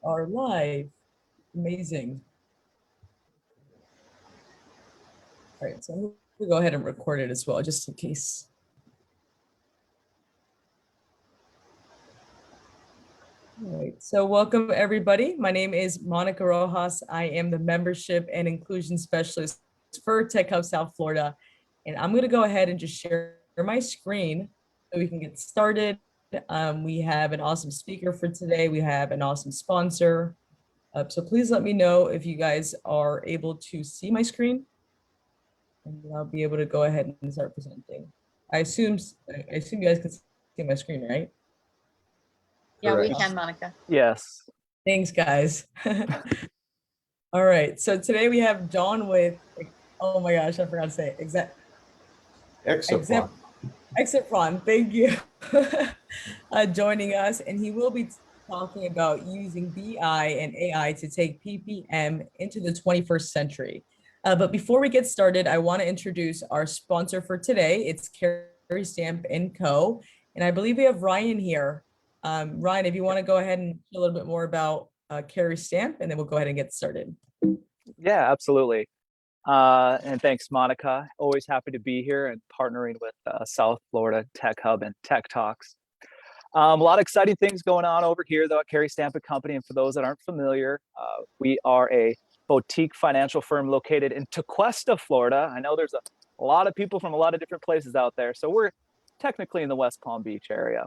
are live. Amazing. All right, so I'm gonna go ahead and record it as well, just in case. All right, so welcome everybody. My name is Monica Rojas. I am the Membership and Inclusion Specialist for Tech Hub South Florida. And I'm gonna go ahead and just share my screen so we can get started. We have an awesome speaker for today. We have an awesome sponsor. So please let me know if you guys are able to see my screen. And I'll be able to go ahead and start presenting. I assume you guys can see my screen, right? Yeah, we Correct. can, Monica. Yes. Thanks, guys. All right, so today we have John with, oh my gosh, I forgot to say, Exepron. Exepron, thank you, joining us. And he will be talking about using BI and AI to take PPM into the 21st century. But before we get started, I want to introduce our sponsor for today. It's Carrie Stamp & Co. And I believe we have Ryan here. Ryan, if you want to go ahead and share a little bit more about Carrie Stamp, and then we'll go ahead and get started. Yeah, absolutely. And thanks, Monica. Always happy to be here and partnering with South Florida Tech Hub and Tech Talks. A lot of exciting things going on over here, though, at Carrie Stamp & Company. And for those that aren't familiar, we are a boutique financial firm located in Tequesta, Florida. I know there's a lot of people from a lot of different places out there, so we're technically in the West Palm Beach area.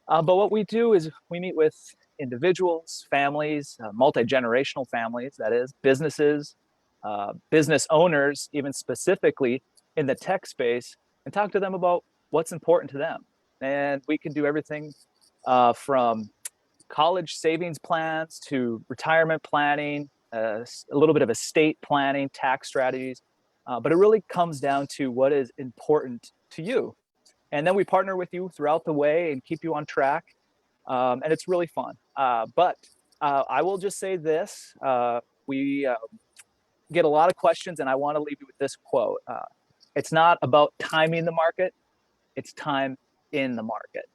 But what we do is we meet with individuals, families, multi-generational families, that is, businesses, business owners, even specifically in the tech space, and talk to them about what's important to them. And we can do everything from college savings plans to retirement planning, a little bit of estate planning, tax strategies, but it really comes down to what is important to you. And then we partner with you throughout the way and keep you on track. And it's really fun. But I will just say this, we get a lot of questions, and I want to leave you with this quote. It's not about timing the market, it's time in the market.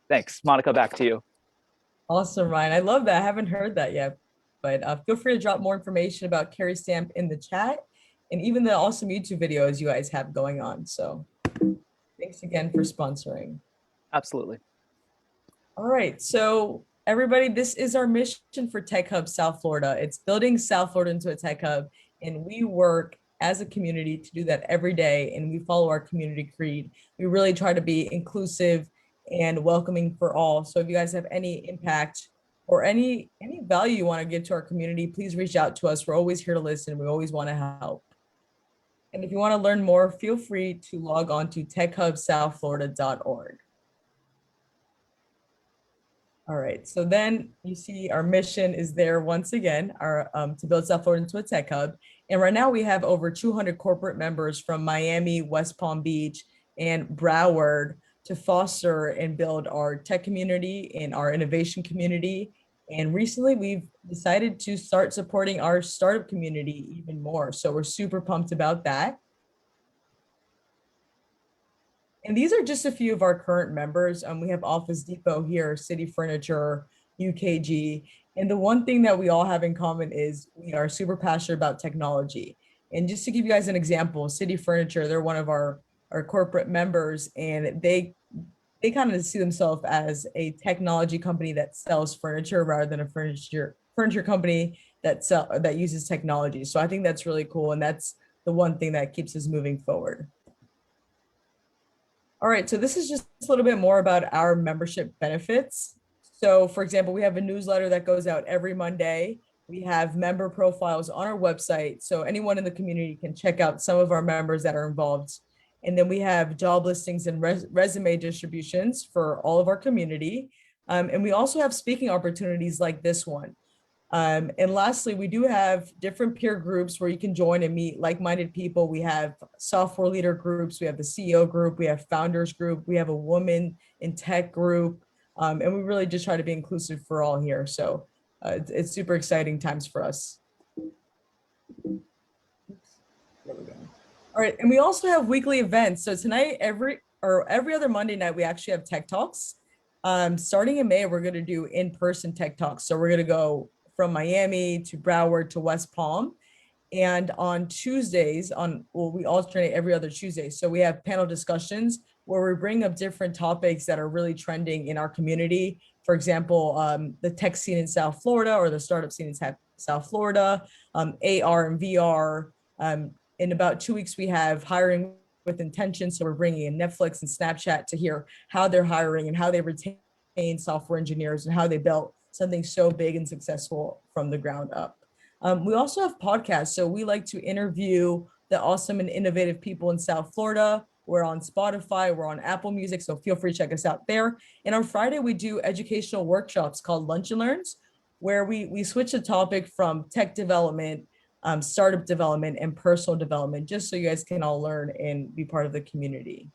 Thanks. Monica, back to you. Awesome, Ryan. I love that. I haven't heard that yet, but feel free to drop more information about Carrie Stamp in the chat and even the awesome YouTube videos you guys have going on. So thanks again for sponsoring. Absolutely. All right, so everybody, this is our mission for Tech Hub South Florida. It's building South Florida into a tech hub, and we work as a community to do that every day, and we follow our community creed. We really try to be inclusive and welcoming for all. So if you guys have any impact or any value you want to give to our community, please reach out to us. We're always here to listen. We always want to help. And if you want to learn more, feel free to log on to techhubsouthflorida.org. All right, so then you see our mission is there once again, our to build South Florida into a tech hub. And right now we have over 200 corporate members from Miami, West Palm Beach, and Broward to foster and build our tech community and our innovation community. And recently we've decided to start supporting our startup community even more. So we're super pumped about that. And these are just a few of our current members. We have Office Depot here, City Furniture, UKG. And the one thing that we all have in common is we are super passionate about technology. And just to give you guys an example, City Furniture, they're one of our corporate members, and they kind of see themselves as a technology company that sells furniture rather than a furniture company that uses technology. So I think that's really cool. And that's the one thing that keeps us moving forward. All right, so this is just a little bit more about our membership benefits. So for example, we have a newsletter that goes out every Monday. We have member profiles on our website, so anyone in the community can check out some of our members that are involved. And then we have job listings and resume distributions for all of our community. And we also have speaking opportunities like this one. And lastly, we do have different peer groups where you can join and meet like-minded people. We have software leader groups, we have the CEO group, we have founders group, we have a woman in tech group, and we really just try to be inclusive for all here. So it's super exciting times for us. Oops. There we go. All right, and we also have weekly events. So tonight, every other Monday night, we actually have Tech Talks. Starting in May, we're going to do in-person tech talks. So we're going to go from Miami to Broward to West Palm. And on Tuesdays, we alternate every other Tuesday. So we have panel discussions where we bring up different topics that are really trending in our community. For example, the tech scene in South Florida or the startup scene in South Florida, AR and VR. In about 2 weeks, we have hiring with intention. So we're bringing in Netflix and Snapchat to hear how they're hiring and how they retain software engineers and how they built something so big and successful from the ground up. We also have podcasts. So we like to interview the awesome and innovative people in South Florida. We're on Spotify, we're on Apple Music, so feel free to check us out there. And on Friday, we do educational workshops called Lunch and Learns, where we switch the topic from tech development, startup development, and personal development, just so you guys can all learn and be part of the community.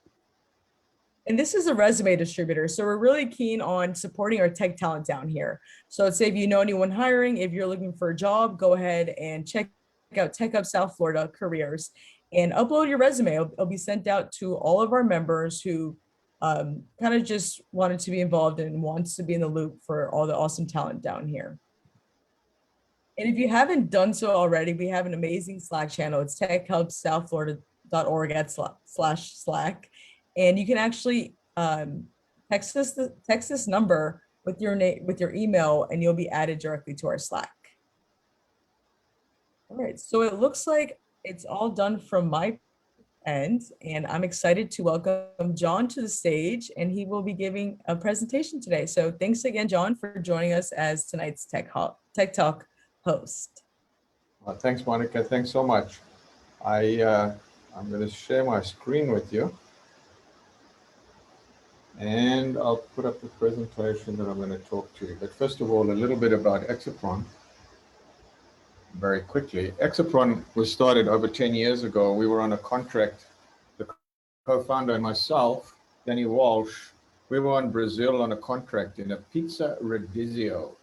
And this is a resume distributor. So we're really keen on supporting our tech talent down here. So let's say if you know anyone hiring, if you're looking for a job, go ahead and check out Tech Hub South Florida Careers and upload your resume. It'll be sent out to all of our members who kind of just wanted to be involved and wants to be in the loop for all the awesome talent down here. And if you haven't done so already, we have an amazing Slack channel. It's techhubsouthflorida.org/Slack. And you can actually text this number with your name, with your email, and you'll be added directly to our Slack. All right, so it looks like it's all done from my end, and I'm excited to welcome John to the stage, and he will be giving a presentation today. So thanks again, John, for joining us as tonight's Tech Talk host. Well, thanks, Monica. Thanks so much. I'm going to share my screen with you. And I'll put up the presentation that I'm going to talk to you. But first of all, a little bit about Exepron. Very quickly, Exepron was started over 10 years ago. We were on a contract, the co-founder and myself, Danny Walsh, we were in Brazil on a contract in a pizza rodizio.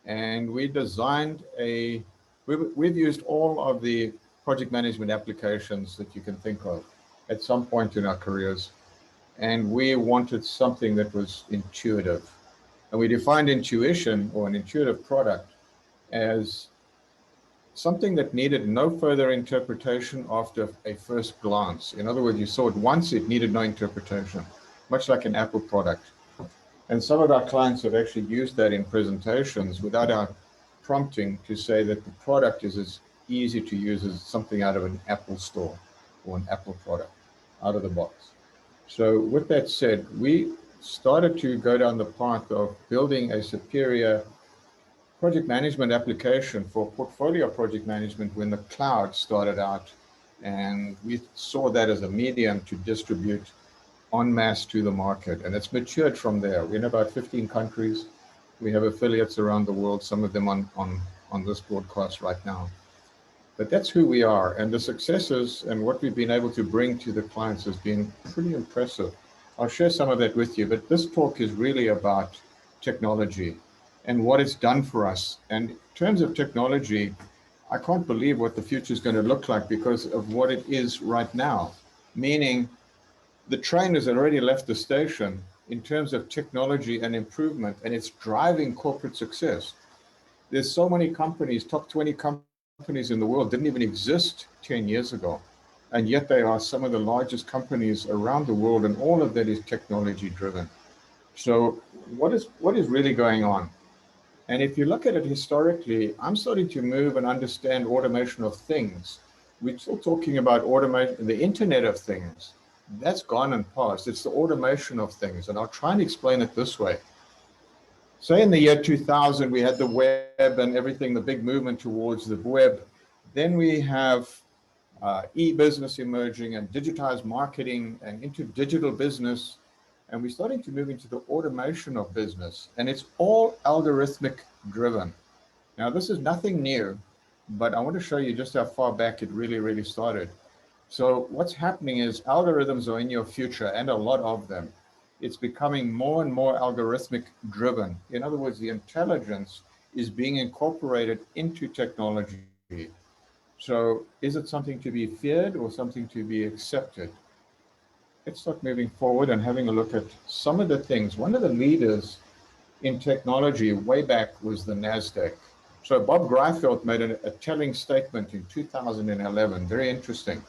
And we designed we've used all of the project management applications that you can think of at some point in our careers. And we wanted something that was intuitive. And we defined intuition, or an intuitive product, as something that needed no further interpretation after a first glance. In other words, you saw it once, it needed no interpretation, much like an Apple product. And some of our clients have actually used that in presentations without our prompting to say that the product is as easy to use as something out of an Apple store or an Apple product out of the box. So with that said, we started to go down the path of building a superior project management application for portfolio project management when the cloud started out. And we saw that as a medium to distribute en masse to the market. And it's matured from there. We're in about 15 countries. We have affiliates around the world, some of them on this broadcast right now. But that's who we are, and the successes and what we've been able to bring to the clients has been pretty impressive. I'll share some of that with you, but this talk is really about technology and what it's done for us. And in terms of technology, I can't believe what the future is going to look like because of what it is right now, meaning the train has already left the station in terms of technology and improvement, and it's driving corporate success. There's so many companies, top 20 companies in the world didn't even exist 10 years ago. And yet they are some of the largest companies around the world, and all of that is technology driven. So what is really going on? And if you look at it historically, I'm starting to move and understand automation of things. We're still talking about automation, the Internet of Things. That's gone and past. It's the automation of things. And I'll try and explain it this way. Say in the year 2000, we had the web and everything, the big movement towards the web. Then we have e-business emerging and digitized marketing and into digital business. And we're starting to move into the automation of business. And it's all algorithmic driven. Now, this is nothing new, but I want to show you just how far back it really started. So what's happening is algorithms are in your future, and a lot of them. It's becoming more and more algorithmic driven. In other words, the intelligence is being incorporated into technology. So is it something to be feared or something to be accepted? let's start moving forward and having a look at some of the things. One of the leaders in technology way back was the Nasdaq. So Bob Greifeld made a telling statement in 2011, very interesting.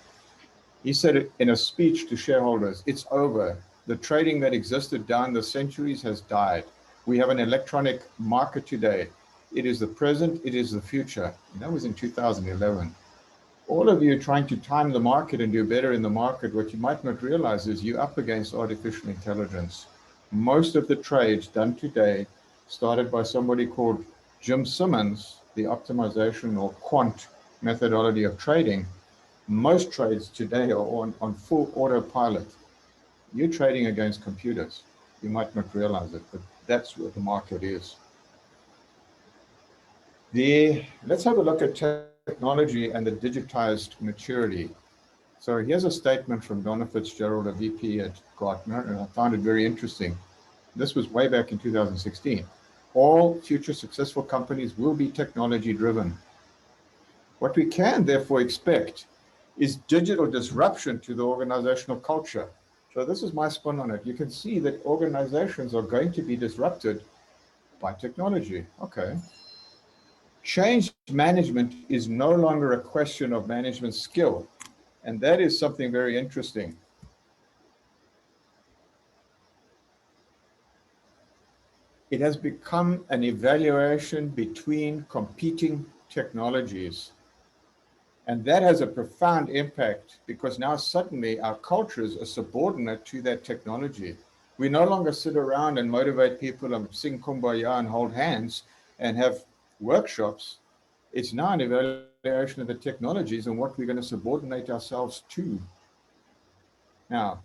He said it in a speech to shareholders, "It's over. The trading that existed down the centuries has died. We have an electronic market today. It is the present, it is the future." And that was in 2011. All of you trying to time the market and do better in the market, what you might not realize is you're up against artificial intelligence. Most of the trades done today started by somebody called Jim Simmons, the optimization or quant methodology of trading. Most trades today are on full autopilot. You're trading against computers. You might not realize it, but that's what the market is. Let's have a look at technology and the digitized maturity. So here's a statement from Donna Fitzgerald, a VP at Gartner, and I found it very interesting. This was way back in 2016. All future successful companies will be technology driven. What we can therefore expect is digital disruption to the organizational culture. So this is my spin on it. You can see that organizations are going to be disrupted by technology. Okay. Change management is no longer a question of management skill. And that is something very interesting. It has become an evaluation between competing technologies. And that has a profound impact because now suddenly our cultures are subordinate to that technology. We no longer sit around and motivate people and sing kumbaya and hold hands and have workshops. It's now an evaluation of the technologies and what we're going to subordinate ourselves to. Now,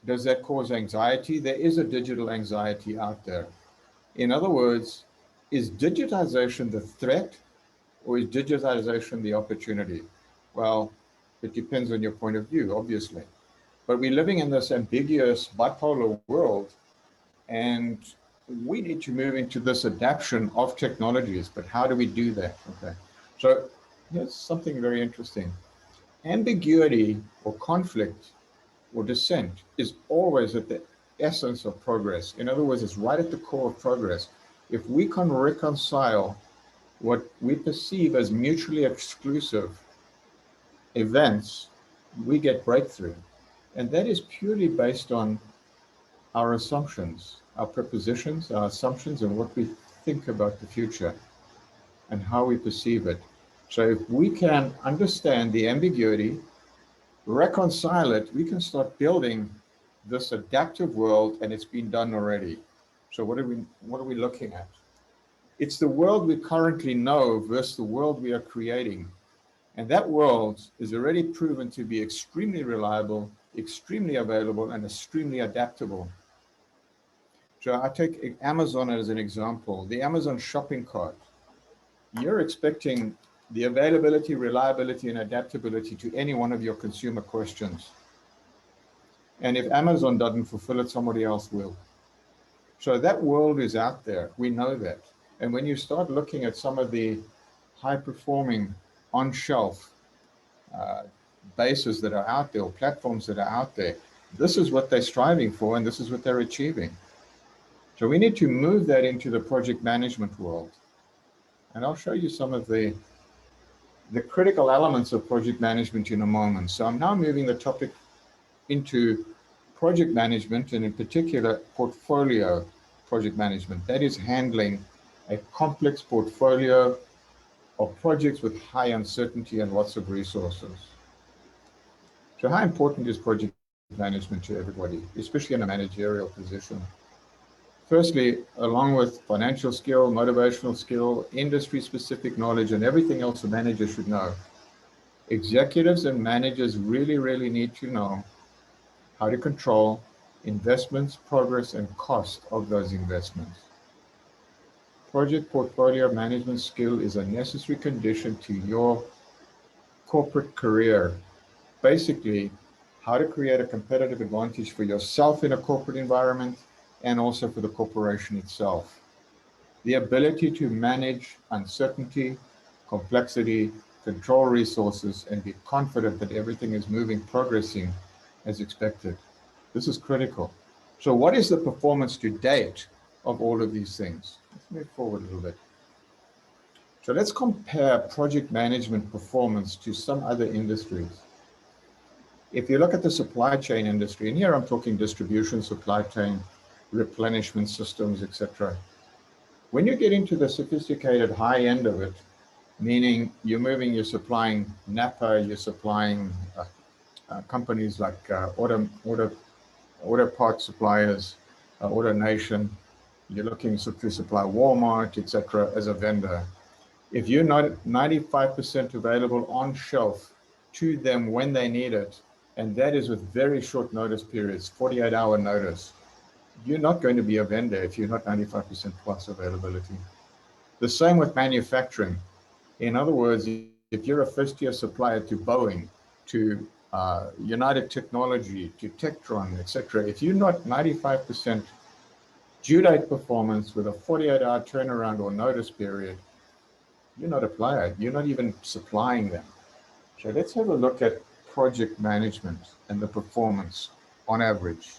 does that cause anxiety? There is a digital anxiety out there. In other words, is digitization the threat or is digitization the opportunity? Well, it depends on your point of view, obviously. But we're living in this ambiguous bipolar world, and we need to move into this adaptation of technologies. But how do we do that? Okay. So here's something very interesting. Ambiguity or conflict or dissent is always at the essence of progress. In other words, it's right at the core of progress. If we can reconcile what we perceive as mutually exclusive events, we get breakthrough. And that is purely based on our assumptions, our prepositions, our assumptions, and what we think about the future and how we perceive it. So if we can understand the ambiguity, reconcile it, we can start building this adaptive world, and it's been done already. So what are we looking at? It's the world we currently know versus the world we are creating. And that world is already proven to be extremely reliable, extremely available, and extremely adaptable. So I take Amazon as an example. The Amazon shopping cart. You're expecting the availability, reliability, and adaptability to any one of your consumer questions. And if Amazon doesn't fulfill it, somebody else will. So that world is out there. We know that. And when you start looking at some of the high-performing on-shelf bases that are out there, or platforms that are out there, this is what they're striving for, and this is what they're achieving. So we need to move that into the project management world. And I'll show you some of the critical elements of project management in a moment. So I'm now moving the topic into project management, and in particular, portfolio project management. That is handling a complex portfolio of projects with high uncertainty and lots of resources. So how important is project management to everybody, especially in a managerial position? Firstly, along with financial skill, motivational skill, industry-specific knowledge, and everything else a manager should know, executives and managers really, really need to know how to control investments, progress, and cost of those investments. Project portfolio management skill is a necessary condition to your corporate career. Basically, how to create a competitive advantage for yourself in a corporate environment and also for the corporation itself. The ability to manage uncertainty, complexity, control resources, and be confident that everything is progressing as expected. This is critical. So what is the performance to date of all of these things? Let's move forward a little bit. So let's compare project management performance to some other industries. If you look at the supply chain industry, and here I'm talking distribution, supply chain, replenishment systems, etc. When you get into the sophisticated high end of it, meaning you're supplying Napa, you're supplying companies like auto parts suppliers, AutoNation, you're looking to supply Walmart, etc. as a vendor. If you're not 95% available on shelf to them when they need it, and that is with very short notice periods, 48-hour notice, you're not going to be a vendor if you're not 95% plus availability. The same with manufacturing. In other words, if you're a first-tier supplier to Boeing, to United Technology, to Exotron, etc., if you're not 95% due date performance with a 48-hour turnaround or notice period, you're not a player. You're not even supplying them. So let's have a look at project management and the performance on average.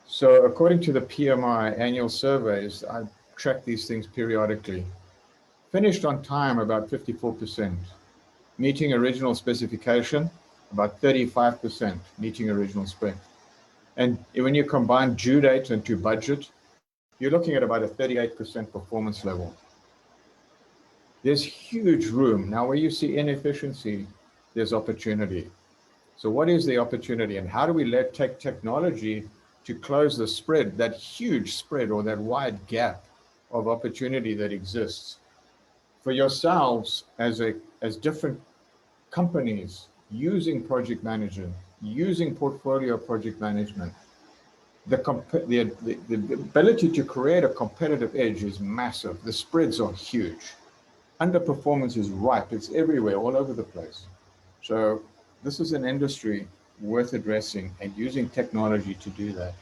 So according to the PMI annual surveys, I track these things periodically. Finished on time, about 54%. Meeting original specification, about 35%, meeting original spec. And when you combine due date and to budget, you're looking at about a 38% performance level. There's huge room. Now, where you see inefficiency, there's opportunity. So what is the opportunity, and how do we take technology to close the spread, that huge spread or that wide gap of opportunity that exists? For yourselves as different companies using project management, using portfolio project management, the ability to create a competitive edge is massive. The spreads are huge. Underperformance is ripe. It's everywhere, all over the place. So this is an industry worth addressing and using technology to do that.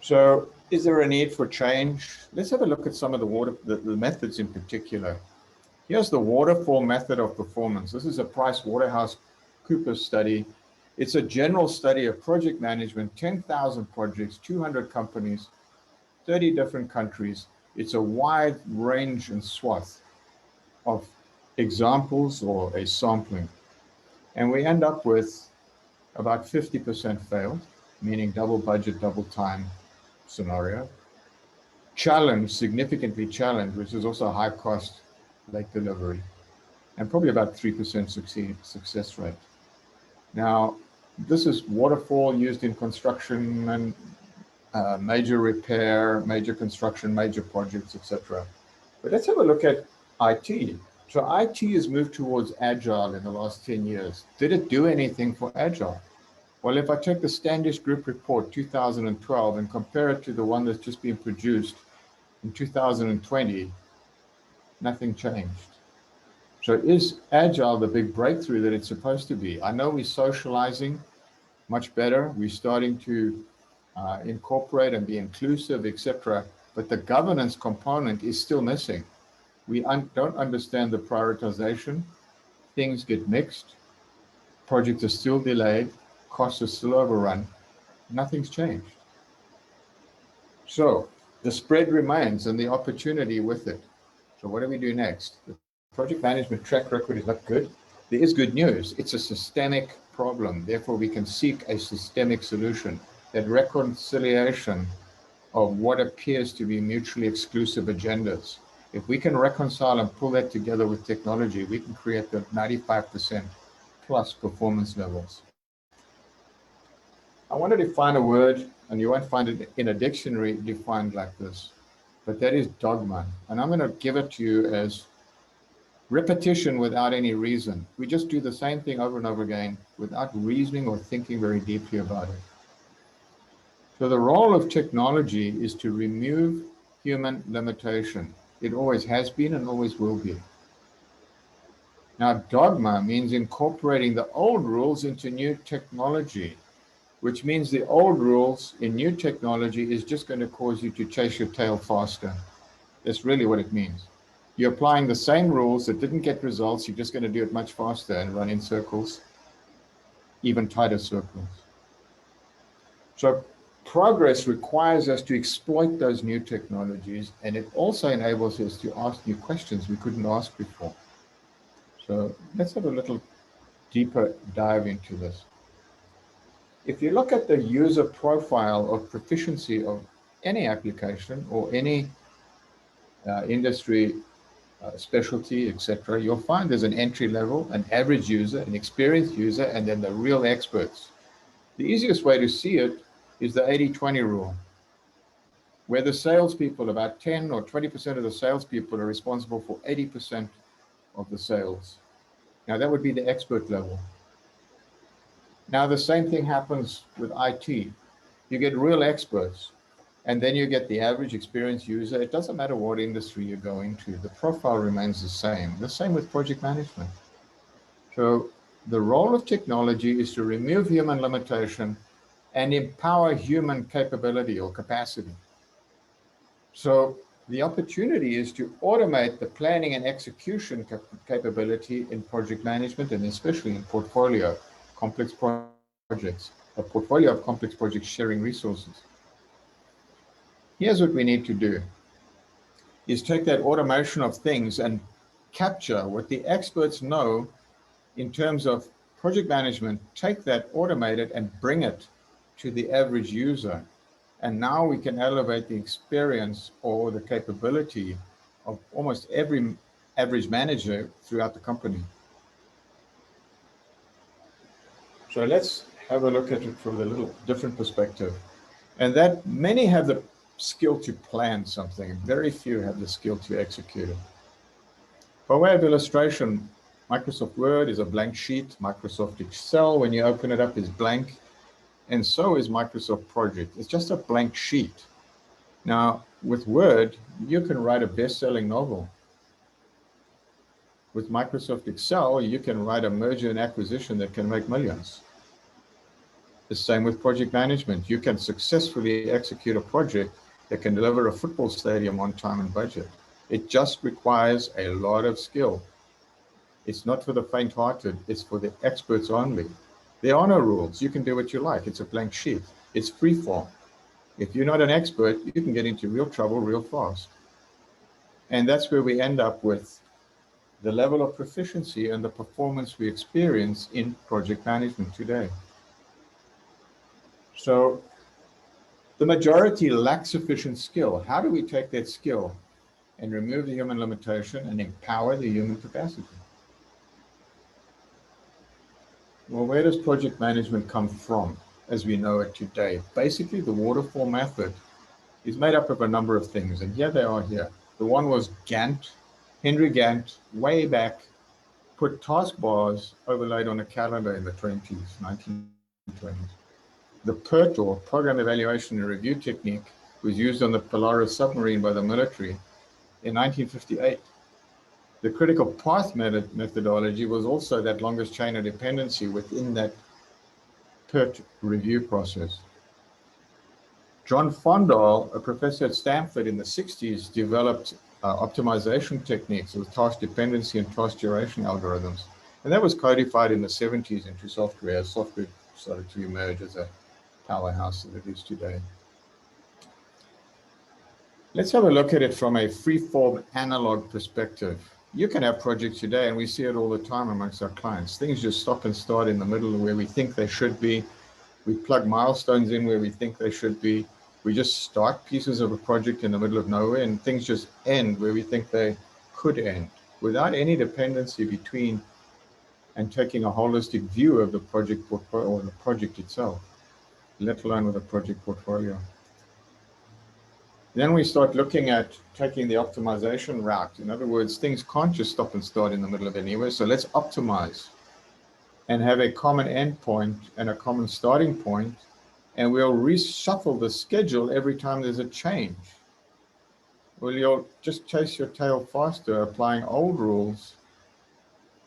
So is there a need for change? Let's have a look at some of the methods in particular. Here's the Waterfall Method of performance. This is a PricewaterhouseCoopers study. It's a general study of project management, 10,000 projects, 200 companies, 30 different countries. It's a wide range and swath of examples or a sampling. And we end up with about 50% failed, meaning double budget, double time scenario. Challenged, significantly challenged, which is also a high cost, late delivery, and probably about 3% success rate. Now, this is waterfall used in construction and major repair, major construction, major projects, etc. But let's have a look at IT. So IT has moved towards Agile in the last 10 years. Did it do anything for Agile? Well, if I take the Standish Group report 2012 and compare it to the one that's just been produced in 2020, nothing changed. So is Agile the big breakthrough that it's supposed to be? I know we're socializing much better. We're starting to incorporate and be inclusive, etc. But the governance component is still missing. We don't understand the prioritization. Things get mixed. Projects are still delayed. Costs are still overrun. Nothing's changed. So the spread remains and the opportunity with it. So what do we do next? The project management track record is not good. There is good news. It's a systemic problem. Therefore, we can seek a systemic solution. That reconciliation of what appears to be mutually exclusive agendas. If we can reconcile and pull that together with technology, we can create the 95% plus performance levels. I want to define a word, and you won't find it in a dictionary defined like this, but that is dogma. And I'm going to give it to you as repetition without any reason. We just do the same thing over and over again without reasoning or thinking very deeply about it. So the role of technology is to remove human limitation. It always has been and always will be. Now, dogma means incorporating the old rules into new technology, which means the old rules in new technology is just going to cause you to chase your tail faster. That's really what it means. You're applying the same rules that didn't get results. You're just going to do it much faster and run in circles, even tighter circles. So progress requires us to exploit those new technologies, and it also enables us to ask new questions we couldn't ask before. So let's have a little deeper dive into this. If you look at the user profile of proficiency of any application or any industry specialty, etc., you'll find there's an entry level, an average user, an experienced user, and then the real experts. The easiest way to see it is the 80-20 rule, where the salespeople, about 10 or 20% of the salespeople are responsible for 80% of the sales. Now that would be the expert level. Now the same thing happens with IT. You get real experts, and then you get the average experienced user. It doesn't matter what industry you go into, the profile remains the same. The same with project management. So the role of technology is to remove human limitation and empower human capability or capacity. So the opportunity is to automate the planning and execution capability in project management, and especially in portfolio, complex projects, a portfolio of complex projects sharing resources. Here's what we need to do, is take that automation of things and capture what the experts know in terms of project management, take that, automate it, and bring it to the average user. And now we can elevate the experience or the capability of almost every average manager throughout the company. So let's have a look at it from a little different perspective. And that many have the skill to plan something, very few have the skill to execute it. By way of illustration, Microsoft Word is a blank sheet. Microsoft Excel, when you open it up, is blank. And so is Microsoft Project. It's just a blank sheet. Now, with Word, you can write a best-selling novel. With Microsoft Excel, you can write a merger and acquisition that can make millions. The same with project management. You can successfully execute a project that can deliver a football stadium on time and budget. It just requires a lot of skill. It's not for the faint-hearted, it's for the experts only. There are no rules. You can do what you like. It's a blank sheet. It's freeform. If you're not an expert, you can get into real trouble real fast. And that's where we end up with the level of proficiency and the performance we experience in project management today. So the majority lack sufficient skill. How do we take that skill and remove the human limitation and empower the human capacity? Well, where does project management come from as we know it today? Basically, the Waterfall Method is made up of a number of things, and here they are here. The one was Gantt. Henry Gantt, way back, put taskbars overlaid on a calendar in the 1920s. The PERT, or Program Evaluation and Review Technique, was used on the Polaris submarine by the military in 1958. The critical path methodology was also that longest chain of dependency within that PERT review process. John Fondal, a professor at Stanford in the 60s, developed optimization techniques with task dependency and task duration algorithms. And that was codified in the 70s into software as software started to emerge as a powerhouse that it is today. Let's have a look at it from a freeform analog perspective. You can have projects today, and we see it all the time amongst our clients. Things just stop and start in the middle of where we think they should be. We plug milestones in where we think they should be. We just start pieces of a project in the middle of nowhere, and things just end where we think they could end without any dependency between and taking a holistic view of the project portfolio or the project itself, let alone with a project portfolio. Then we start looking at taking the optimization route. In other words, things can't just stop and start in the middle of anywhere. So let's optimize and have a common endpoint and a common starting point, and we'll reshuffle the schedule every time there's a change. Well, you'll just chase your tail faster applying old rules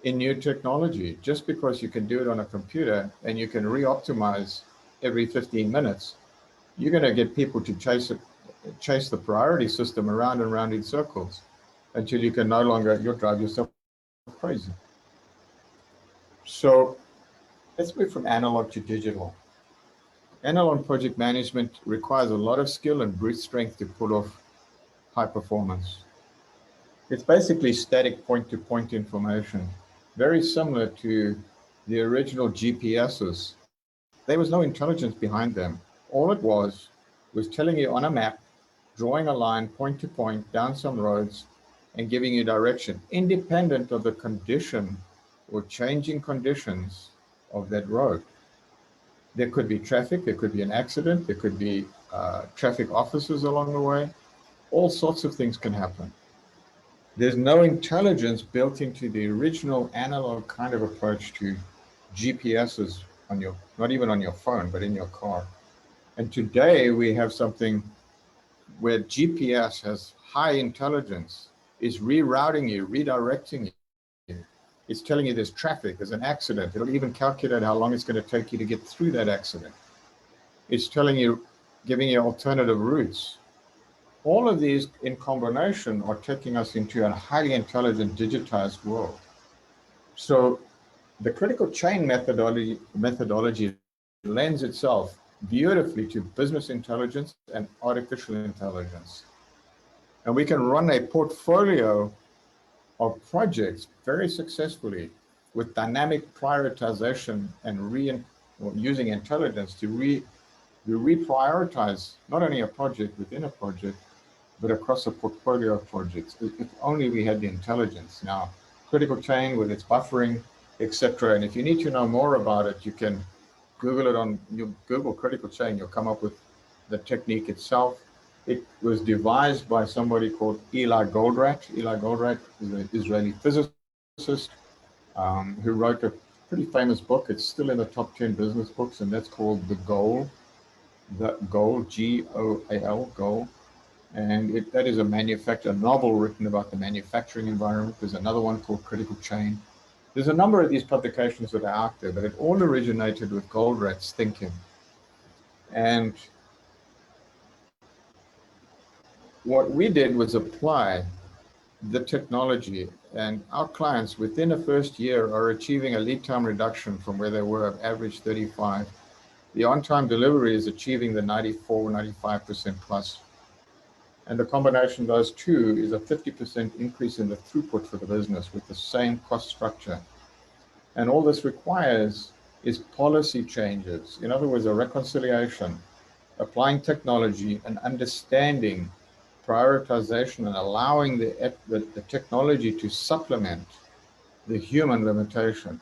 in new technology. Just because you can do it on a computer and you can re-optimize every 15 minutes, you're going to get people to chase the priority system around and around in circles until you can no longer, you'll drive yourself crazy. So let's move from analog to digital. Analog project management requires a lot of skill and brute strength to pull off high performance. It's basically static point-to-point information, very similar to the original GPSs. There was no intelligence behind them. All it was telling you on a map, drawing a line point to point down some roads and giving you direction, independent of the condition or changing conditions of that road. There could be traffic, there could be an accident, there could be traffic officers along the way. All sorts of things can happen. There's no intelligence built into the original analog kind of approach to GPSs on your, not even on your phone, but in your car. And today we have something where GPS has high intelligence, is rerouting you, redirecting you. It's telling you there's traffic, there's an accident. It'll even calculate how long it's going to take you to get through that accident. It's telling you, giving you alternative routes. All of these in combination are taking us into a highly intelligent, digitized world. So the critical chain methodology lends itself beautifully to business intelligence and artificial intelligence. And we can run a portfolio of projects very successfully with dynamic prioritization and using intelligence to reprioritize not only a project within a project, but across a portfolio of projects. If only we had the intelligence. Now, critical chain with its buffering, etc. And if you need to know more about it, you can Google it on, you Google critical chain, you'll come up with the technique itself. It was devised by somebody called Eli Goldratt. Eli Goldratt is an Israeli physicist who wrote a pretty famous book. It's still in the top 10 business books, and that's called The Goal. The Goal, G-O-A-L, Goal. And that is a novel written about the manufacturing environment. There's another one called Critical Chain. There's a number of these publications that are out there, but it all originated with Goldratt's thinking. And what we did was apply the technology, and our clients within the first year are achieving a lead time reduction from where they were of average 35. The on-time delivery is achieving the 94, 95% plus. And the combination of those two is a 50% increase in the throughput for the business with the same cost structure. And all this requires is policy changes. In other words, a reconciliation, applying technology and understanding prioritization and allowing the technology to supplement the human limitation.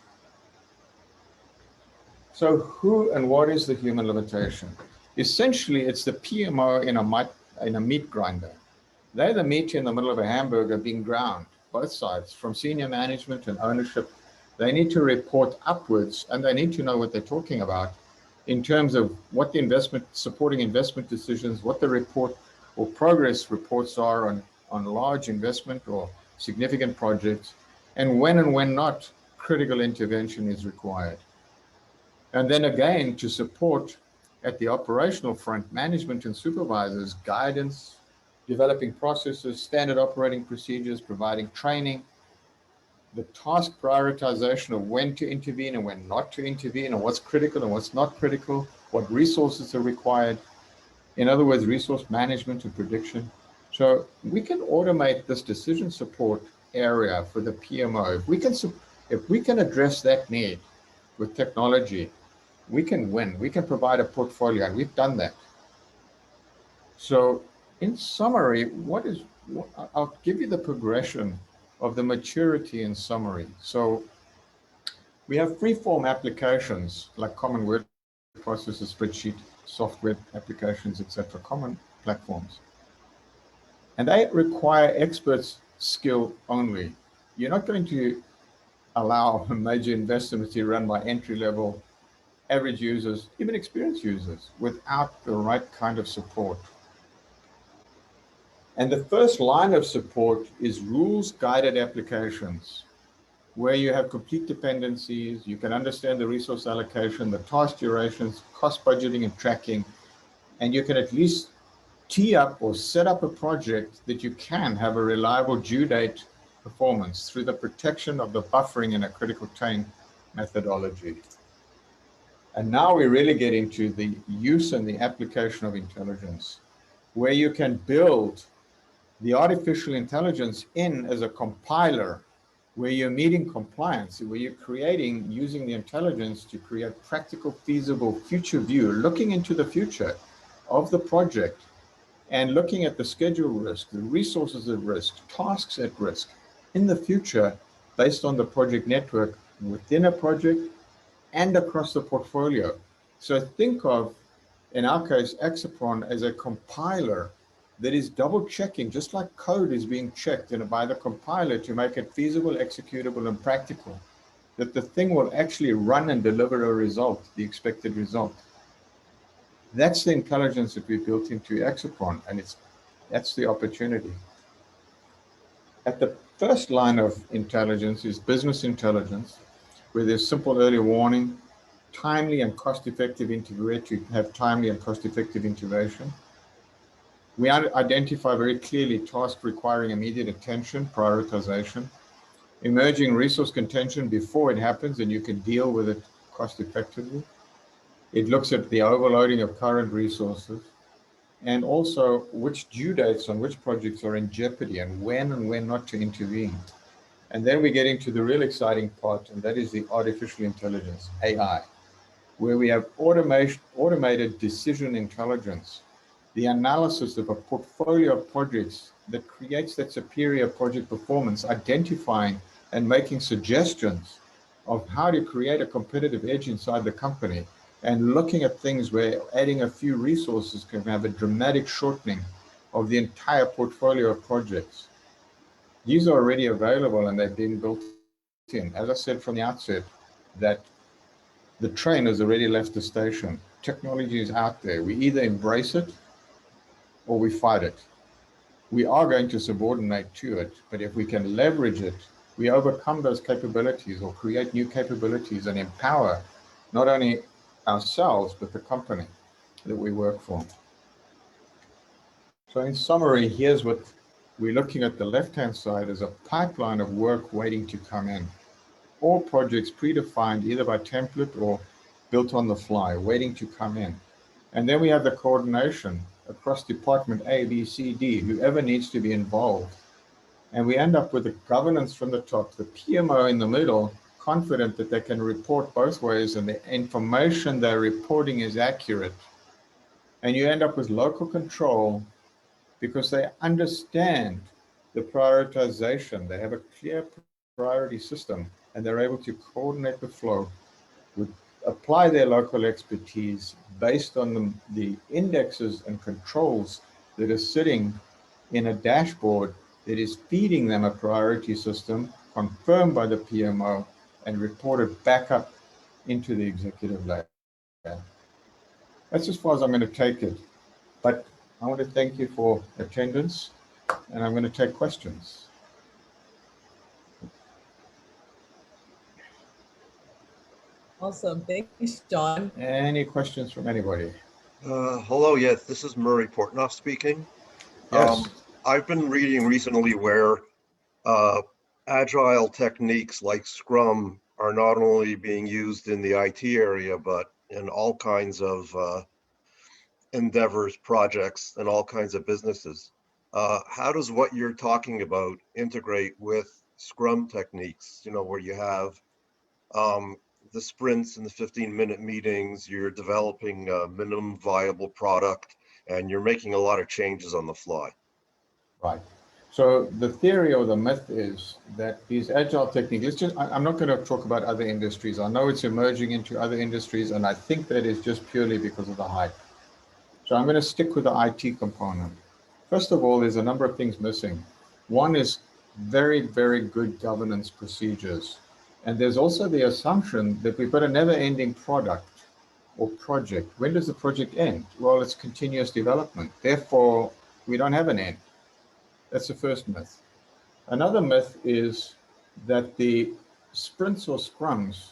So who and what is the human limitation? Essentially, it's the PMO in a meat grinder. They're the meat in the middle of a hamburger being ground, both sides, from senior management and ownership. They need to report upwards, and they need to know what they're talking about in terms of what the supporting investment decisions, what the report or progress reports are on large investment or significant projects, and when not critical intervention is required. And then again, to support at the operational front, management and supervisors, guidance, developing processes, standard operating procedures, providing training, the task prioritization of when to intervene and when not to intervene, and what's critical and what's not critical, what resources are required. In other words, resource management and prediction. So we can automate this decision support area for the PMO. If we can address that need with technology, we can win. We can provide a portfolio, and we've done that. So in summary, I'll give you the progression of the maturity in summary. So we have freeform applications like common word processors, spreadsheet, software applications, etc., common platforms. And they require experts' skill only. You're not going to allow a major investment to be run by entry-level, average users, even experienced users, without the right kind of support. And the first line of support is rules-guided applications, where you have complete dependencies, you can understand the resource allocation, the task durations, cost budgeting and tracking, and you can at least tee up or set up a project that you can have a reliable due date performance through the protection of the buffering in a critical chain methodology. And now we really get into the use and the application of intelligence, where you can build the artificial intelligence in as a compiler, where you're meeting compliance, where you're creating, using the intelligence to create practical, feasible future view, looking into the future of the project and looking at the schedule risk, the resources at risk, tasks at risk in the future based on the project network within a project and across the portfolio. So think of, in our case, Exepron as a compiler that is double checking, just like code is being checked by the compiler to make it feasible, executable, and practical, that the thing will actually run and deliver a result, the expected result. That's the intelligence that we built into Exepron, and that's the opportunity. At the first line of intelligence is business intelligence, where there's simple early warning, timely and cost-effective integration, to have timely and cost-effective integration. We identify very clearly tasks requiring immediate attention, prioritization, emerging resource contention before it happens, and you can deal with it cost-effectively. It looks at the overloading of current resources, and also which due dates on which projects are in jeopardy and when not to intervene. And then we get into the real exciting part, and that is the artificial intelligence, AI, where we have automated decision intelligence, the analysis of a portfolio of projects that creates that superior project performance, identifying and making suggestions of how to create a competitive edge inside the company, and looking at things where adding a few resources can have a dramatic shortening of the entire portfolio of projects. These are already available and they've been built in. As I said from the outset, that the train has already left the station. Technology is out there. We either embrace it or we fight it. We are going to subordinate to it, but if we can leverage it, we overcome those capabilities or create new capabilities and empower not only ourselves, but the company that we work for. So in summary, here's what we're looking at. The left-hand side is a pipeline of work waiting to come in. All projects predefined either by template or built on the fly, waiting to come in. And then we have the coordination across department A, B, C, D, whoever needs to be involved. And we end up with the governance from the top, the PMO in the middle, confident that they can report both ways and the information they're reporting is accurate. And you end up with local control because they understand the prioritization. They have a clear priority system and they're able to coordinate the flow, apply their local expertise based on the indexes and controls that are sitting in a dashboard that is feeding them a priority system confirmed by the PMO and reported back up into the executive layer. That's as far as I'm going to take it. But I want to thank you for attendance, and I'm going to take questions. Awesome. Thanks, John. Any questions from anybody? Hello, yes, this is Murray Portnoff speaking. Yes. I've been reading recently where Agile techniques like Scrum are not only being used in the IT area, but in all kinds of endeavors, projects, and all kinds of businesses. How does what you're talking about integrate with Scrum techniques, you know, where you have the sprints and the 15-minute meetings, you're developing a minimum viable product, and you're making a lot of changes on the fly? Right. So the theory or the myth is that these agile techniques, I'm not going to talk about other industries. I know it's emerging into other industries, and I think that is just purely because of the hype. So I'm going to stick with the IT component. First of all, there's a number of things missing. One is very, very good governance procedures. And there's also the assumption that we've got a never-ending product or project. When does the project end? Well, it's continuous development. Therefore, we don't have an end. That's the first myth. Another myth is that the sprints or scrums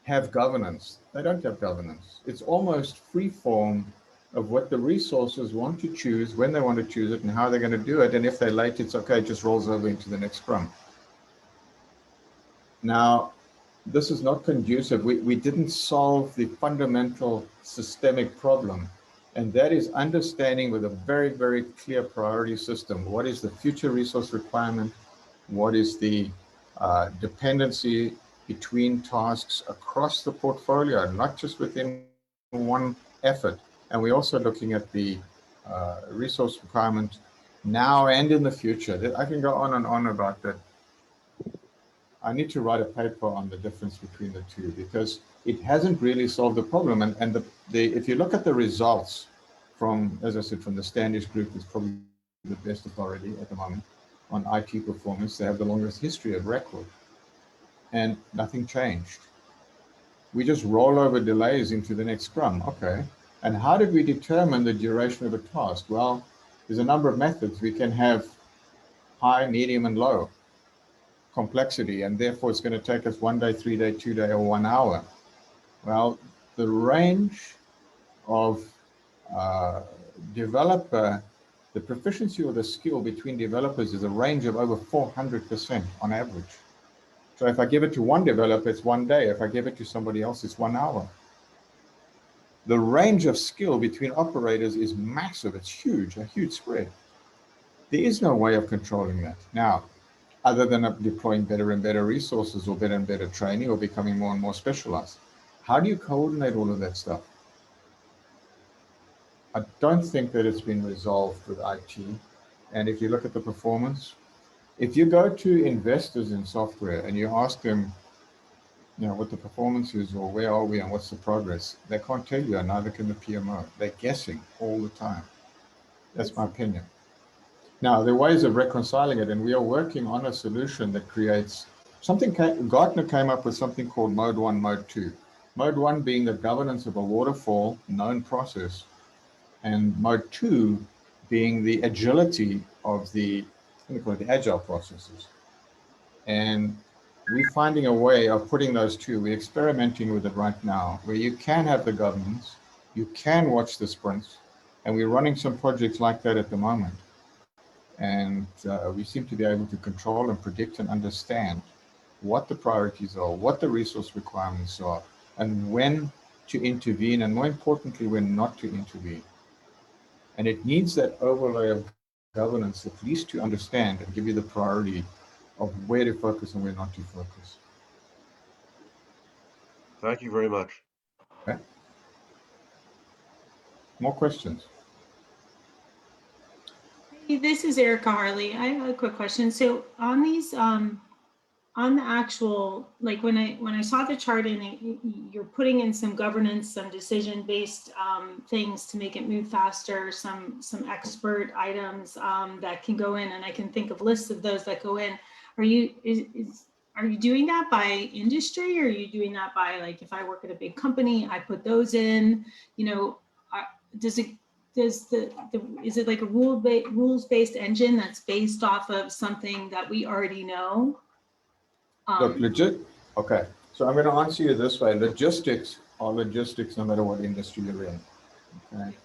have governance. They don't have governance. It's almost free form of what the resources want to choose, when they want to choose it, and how they're going to do it. And if they're late, it's okay, it just rolls over into the next scrum. Now, this is not conducive. We didn't solve the fundamental systemic problem. And that is understanding with a very, very clear priority system. What is the future resource requirement? What is the dependency between tasks across the portfolio, not just within one effort. And we're also looking at the resource requirement now and in the future. I can go on and on about that. I need to write a paper on the difference between the two because it hasn't really solved the problem. And if you look at the results from, as I said, from the Standish Group, is probably the best authority at the moment on IT performance. They have the longest history of record, and nothing changed. We just roll over delays into the next Scrum. Okay. And how did we determine the duration of a task? Well, there's a number of methods. We can have high, medium, and low complexity, and therefore it's going to take us 1 day, 3 day, 2 day, or 1 hour. Well, the range of developer, the proficiency or the skill between developers is a range of over 400% on average. So if I give it to one developer, it's 1 day. If I give it to somebody else, it's 1 hour. The range of skill between operators is massive. It's huge, a huge spread. There is no way of controlling that. Now, other than deploying better and better resources or better and better training or becoming more and more specialized. How do you coordinate all of that stuff? I don't think that it's been resolved with IT. And if you look at the performance, if you go to investors in software and you ask them, you know, what the performance is or where are we and what's the progress, they can't tell you, and neither can the PMO. They're guessing all the time. That's my opinion. Now, there are ways of reconciling it, and we are working on a solution that creates something. Gartner came up with something called Mode 1, Mode 2. Mode 1 being the governance of a waterfall known process, and Mode 2 being the agility of the Agile processes. And we're finding a way of putting those two. We're experimenting with it right now, where you can have the governance, you can watch the sprints, and we're running some projects like that at the moment. And we seem to be able to control and predict and understand what the priorities are, what the resource requirements are, and when to intervene, and more importantly, when not to intervene. And it needs that overlay of governance, at least to understand and give you the priority of where to focus and where not to focus. Thank you very much. Okay. More questions? This is Erica Harley. I have a quick question. So on these, on the actual, like when I saw the chart and you're putting in some governance, some decision-based things to make it move faster, some expert items that can go in, and I can think of lists of those that go in. Are you doing that by industry, or are you doing that by, like, if I work at a big company, I put those in? You know, is it like a rules-based engine that's based off of something that we already know? Look, okay. So I'm going to answer you this way. Logistics are logistics no matter what industry you're in. Okay.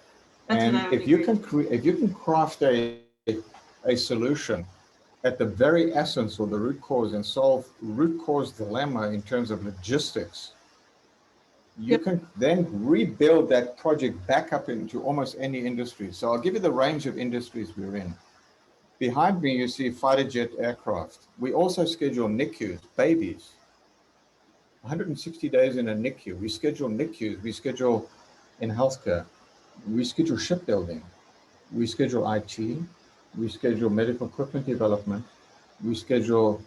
And if you can craft a solution at the very essence or the root cause and solve root cause dilemma in terms of logistics, you can then rebuild that project back up into almost any industry. So I'll give you the range of industries we're in. Behind me, you see fighter jet aircraft. We also schedule NICUs, babies. 160 days in a NICU. We schedule NICUs. We schedule in healthcare. We schedule shipbuilding. We schedule IT. We schedule medical equipment development. We schedule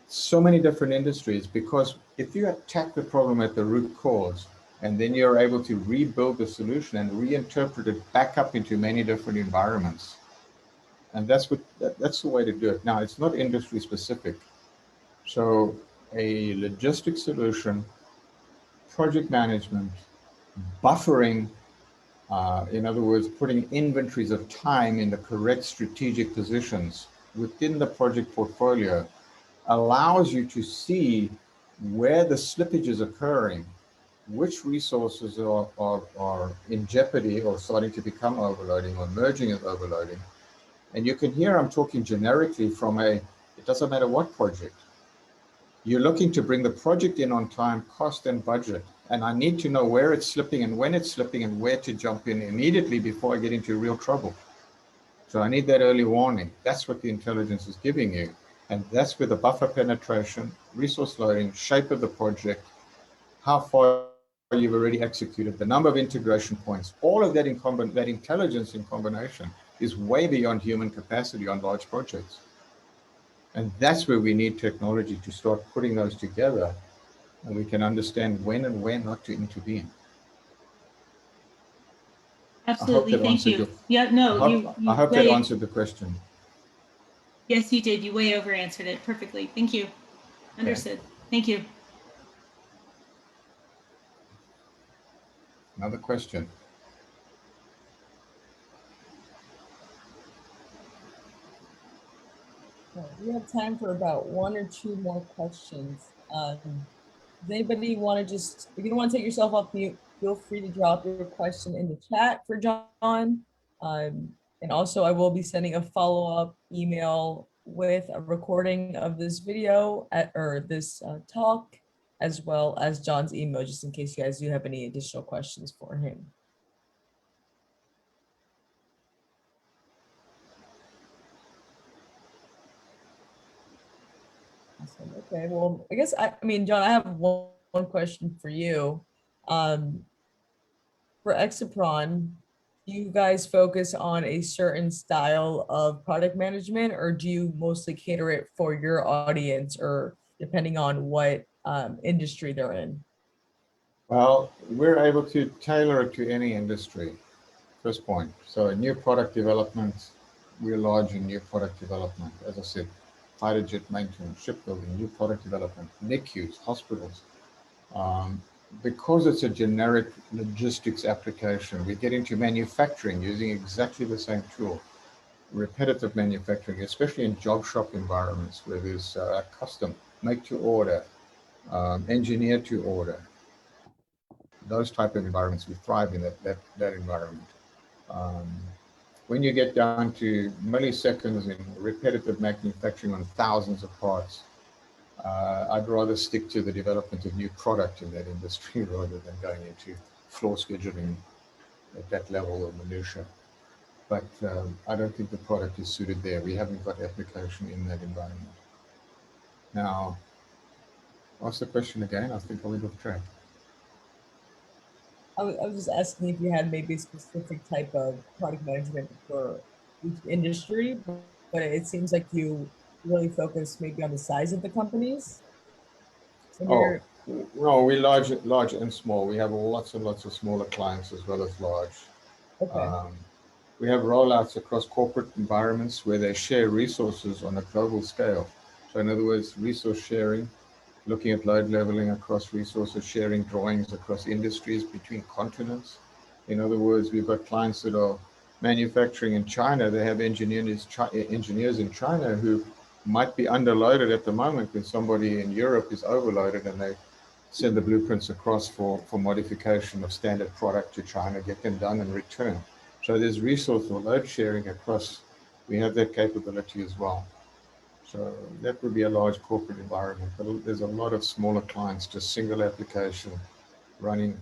so many different industries, because if you attack the problem at the root cause, and then you're able to rebuild the solution and reinterpret it back up into many different environments. And that's the way to do it. Now, it's not industry specific. So a logistics solution, project management, buffering, in other words, putting inventories of time in the correct strategic positions within the project portfolio, allows you to see where the slippage is occurring, which resources are in jeopardy or starting to become overloading or merging as overloading. And you can hear I'm talking generically from it doesn't matter what project. You're looking to bring the project in on time, cost and budget. And I need to know where it's slipping and when it's slipping and where to jump in immediately before I get into real trouble. So I need that early warning. That's what the intelligence is giving you. And that's where the buffer penetration, resource loading, shape of the project, how far you've already executed, the number of integration points, all of that that intelligence in combination is way beyond human capacity on large projects. And that's where we need technology to start putting those together, and we can understand when and where not to intervene. Absolutely, thank you. I hope that answered the question. Yes, you did. You way over answered it perfectly. Thank you. Understood. Thank you. Another question. We have time for about 1 or 2 more questions. Does anybody want to if you don't want to take yourself off mute, feel free to drop your question in the chat for John. And also I will be sending a follow-up email with a recording of this video or this talk, as well as John's email, just in case you guys do have any additional questions for him. Awesome. Okay, well, I guess, I mean, John, I have one question for you. For Exepron, do you guys focus on a certain style of product management, or do you mostly cater it for your audience, or depending on what industry they're in? Well, we're able to tailor it to any industry, first point. So a new product development, we're large in new product development. As I said, fighter jet maintenance, shipbuilding, new product development, NICUs, hospitals. Because it's a generic logistics application, we get into manufacturing using exactly the same tool. Repetitive manufacturing, especially in job shop environments where there's custom, make to order, engineer to order. Those type of environments, we thrive in that environment. When you get down to milliseconds in repetitive manufacturing on thousands of parts, I'd rather stick to the development of new product in that industry rather than going into floor scheduling at that level of minutia. But I don't think the product is suited there. We haven't got application in that environment. Now, ask the question again. I think I went off track. I was just asking if you had maybe a specific type of product management for each industry, but it seems like you really focus maybe on the size of the companies. Oh, no, we're large and small. We have lots and lots of smaller clients as well as large. Okay. We have rollouts across corporate environments where they share resources on a global scale. So in other words, resource sharing, looking at load leveling across resources, sharing drawings across industries between continents. In other words, we've got clients that are manufacturing in China. They have engineers in China who might be underloaded at the moment when somebody in Europe is overloaded, and they send the blueprints across for modification of standard product to China, get them done and return. So there's resource or load sharing across. We have that capability as well. So that would be a large corporate environment, but there's a lot of smaller clients, just single application running,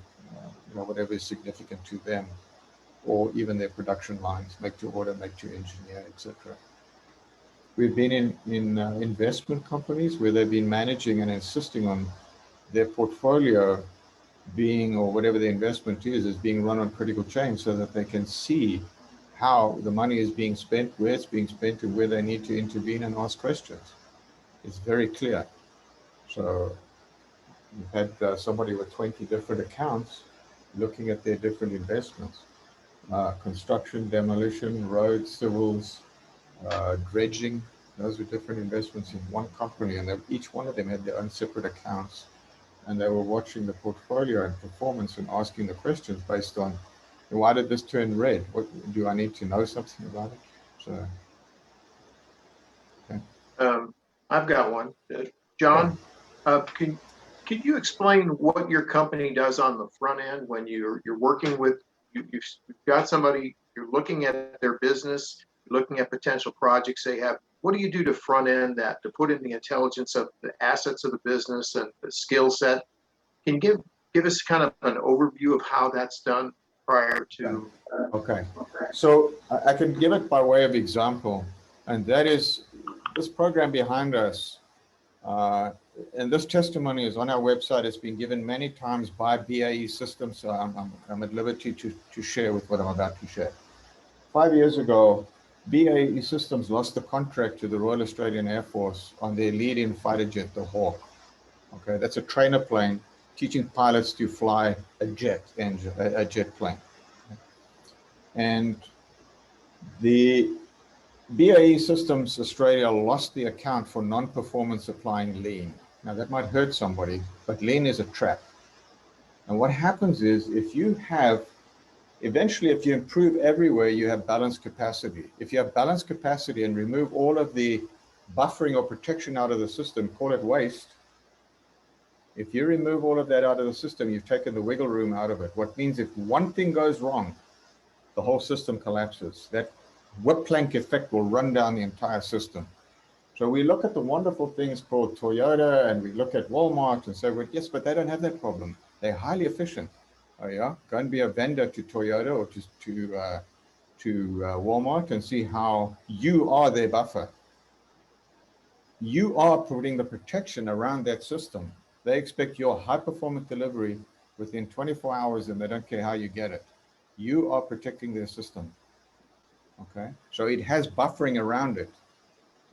whatever is significant to them, or even their production lines, make to order, make to engineer, etc. We've been in investment companies where they've been managing and insisting on their portfolio being, or whatever the investment is being run on critical chain so that they can see how the money is being spent, where it's being spent, and where they need to intervene and ask questions. It's very clear. So you've had somebody with 20 different accounts looking at their different investments. Construction, demolition, roads, civils, dredging, those were different investments in one company, and each one of them had their own separate accounts, and they were watching the portfolio and performance and asking the questions based on, why did this turn red? What do I need to know something about it? So, okay. I've got one. John, can you explain what your company does on the front end when you're working with, you've got somebody, you're looking at their business, you're looking at potential projects they have, what do you do to front end that, to put in the intelligence of the assets of the business and the skill set? Can you give us kind of an overview of how that's done prior to? Okay, so I can give it by way of example, and that is this program behind us. And this testimony is on our website. It's been given many times by BAE Systems, so I'm at liberty to share with what I'm about to share. 5 years ago, BAE Systems lost the contract to the Royal Australian Air Force on their lead-in fighter jet, the Hawk. Okay, that's a trainer plane teaching pilots to fly a jet engine, a jet plane. And the BAE Systems Australia lost the account for non-performance applying lean. Now that might hurt somebody, but lean is a trap. And what happens is eventually if you improve everywhere, you have balanced capacity. If you have balanced capacity and remove all of the buffering or protection out of the system, call it waste. If you remove all of that out of the system, you've taken the wiggle room out of it. What means if one thing goes wrong, the whole system collapses. That whip plank effect will run down the entire system. So we look at the wonderful things called Toyota, and we look at Walmart and say, well, yes, but they don't have that problem. They're highly efficient. Oh yeah, go and be a vendor to Toyota or to Walmart and see how you are their buffer. You are putting the protection around that system. They expect your high performance delivery within 24 hours and they don't care how you get it. You are protecting their system. Okay, so it has buffering around it.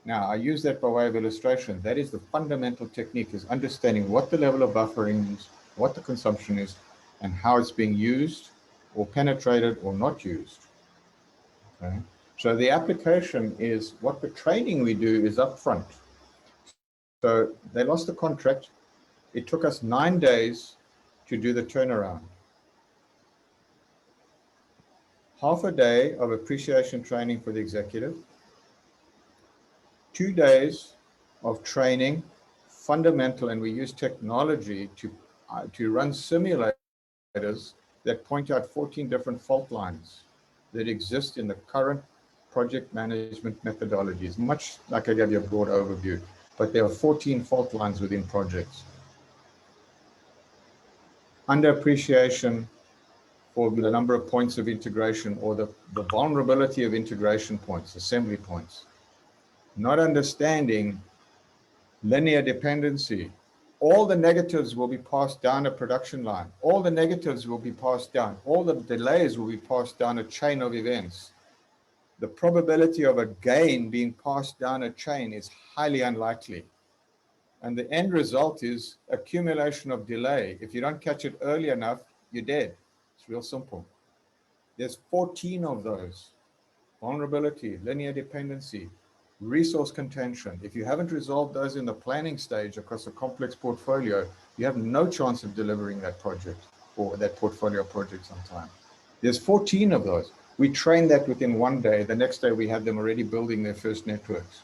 Now, I use that by way of illustration. That is the fundamental technique, is understanding what the level of buffering is, what the consumption is, and how it's being used or penetrated or not used. Okay, so the application is what the training we do is upfront. So they lost the contract. It took us 9 days to do the turnaround. Half a day of appreciation training for the executive, 2 days of training, fundamental, and we use technology to run simulators that point out 14 different fault lines that exist in the current project management methodologies. Much like I gave you a broad overview, but there are 14 fault lines within projects. Underappreciation for the number of points of integration or the vulnerability of integration points, assembly points. Not understanding linear dependency. All the negatives will be passed down a production line. All the negatives will be passed down. All the delays will be passed down a chain of events. The probability of a gain being passed down a chain is highly unlikely. And the end result is accumulation of delay. If you don't catch it early enough, you're dead. It's real simple. There's 14 of those. Vulnerability, linear dependency, resource contention. If you haven't resolved those in the planning stage across a complex portfolio, you have no chance of delivering that project or that portfolio of projects on time. There's 14 of those. We train that within 1 day. The next day we have them already building their first networks,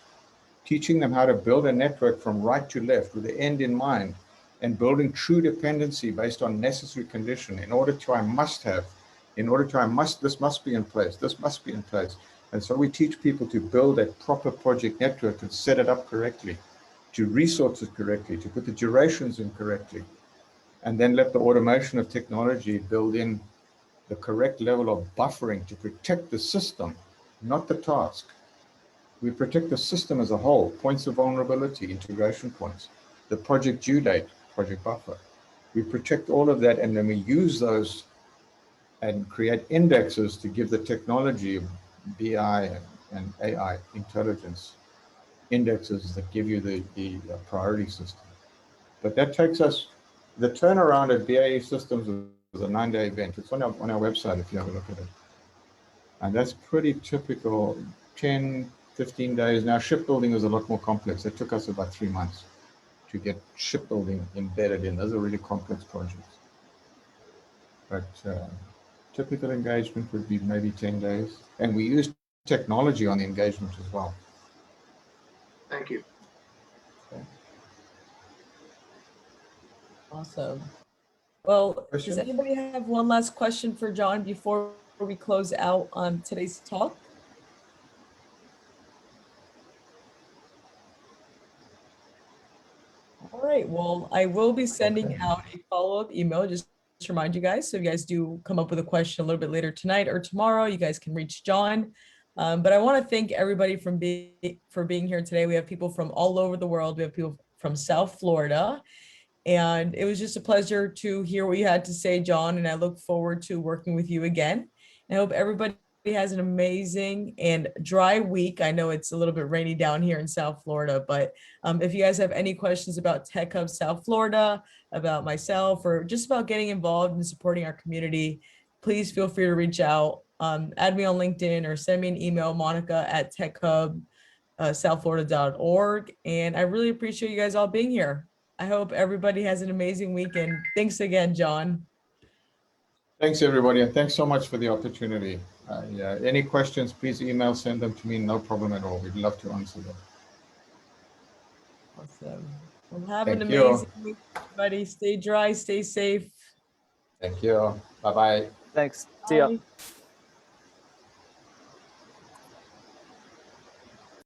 teaching them how to build a network from right to left with the end in mind and building true dependency based on necessary condition. In order to, I must have. In order to, I must, this must be in place. This must be in place. And so we teach people to build a proper project network and set it up correctly, to resource it correctly, to put the durations in correctly, and then let the automation of technology build in the correct level of buffering to protect the system, not the task. We protect the system as a whole, points of vulnerability, integration points, the project due date, project buffer. We protect all of that, and then we use those and create indexes to give the technology, BI and AI intelligence indexes that give you the priority system. But that takes us, the turnaround at BAE Systems was a 9-day event. It's on our website if you have a look at it. And that's pretty typical, 10, 15 days. Now shipbuilding is a lot more complex. It took us about 3 months to get shipbuilding embedded in. Those are really complex projects. But typical engagement would be maybe 10 days. And we use technology on the engagement as well. Thank you. Okay. Awesome. Well, Questions? does anybody have one last question for John before we close out on today's talk? All right, well, I will be sending Okay. out a follow-up email just to remind you guys. So if you guys do come up with a question a little bit later tonight or tomorrow, you guys can reach John. But I want to thank everybody for being here today. We have people from all over the world. We have people from South Florida. And it was just a pleasure to hear what you had to say, John. And I look forward to working with you again. I hope everybody has an amazing and dry week. I know it's a little bit rainy down here in South Florida, but if you guys have any questions about Tech Hub South Florida, about myself, or just about getting involved and supporting our community, please feel free to reach out. Add me on LinkedIn or send me an email, monica@techhubsouthflorida.org. And I really appreciate you guys all being here. I hope everybody has an amazing weekend. Thanks again, John. Thanks, everybody, and thanks so much for the opportunity. Yeah, any questions, please email, send them to me, no problem at all. We'd love to answer them. Awesome. Well, have an Thank you. amazing week, everybody. Stay dry, stay safe. Thank you. Bye-bye. Thanks. See ya. Bye.